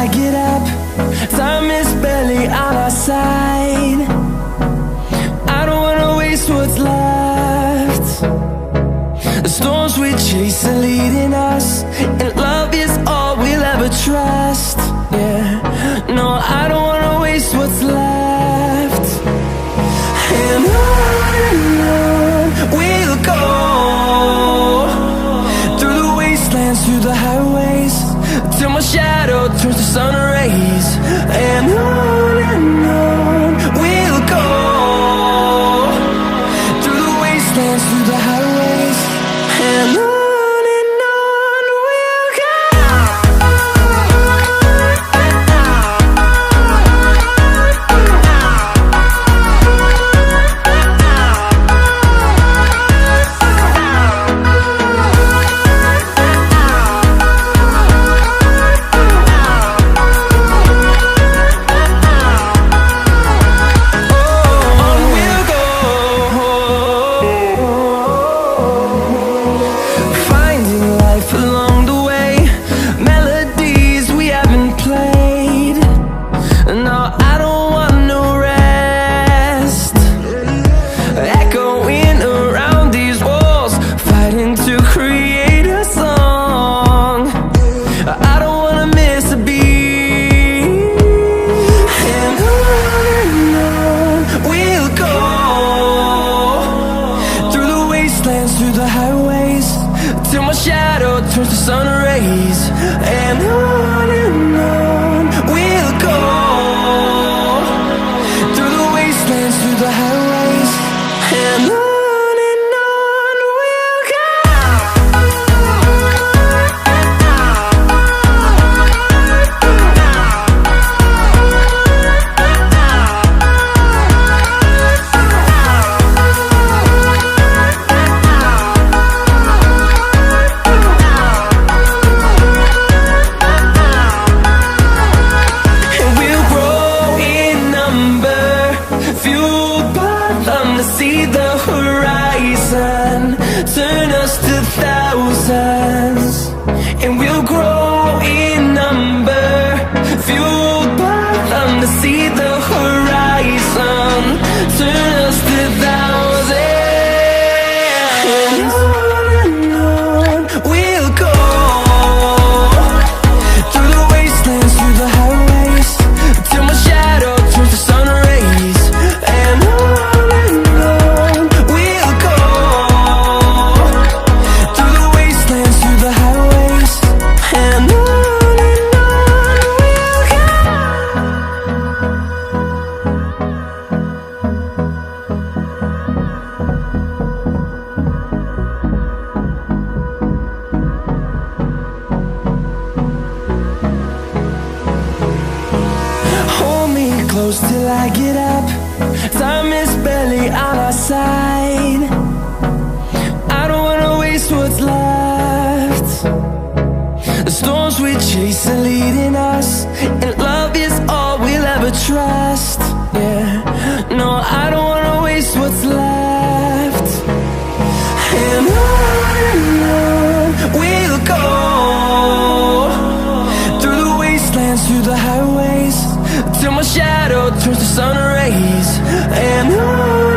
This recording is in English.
I get up. Time is barely on our side. I don't wanna waste what's left. The storms we chase are leading us, and love is all we'll ever trust. Yeah, no, I don't wanna waste what's left. And on we'll go, through the wastelands, through the highways, till my shadow turns to sun rays. And on we'll go, through the wastelands, through the highways, and on. Through the highways, till my shadow turns to sun rays. And on we'll go, through the wastelands, through the highways, and on. See the horizon turn us to thousands, and we'll grow in number, fueled by them. To see the horizon turn us to thousands, and on we'll go, through the wastelands, through the highways, till my shadow turns to sun rays. And close till I get up. Time is barely on our side. I don't wanna waste what's left. The storms we chase are leading us, and love is all we'll ever trust. Yeah, no, I don't wanna waste what's left. And on we'll go, through the wastelands, through the highways, till my shadow turns to sun rays. And on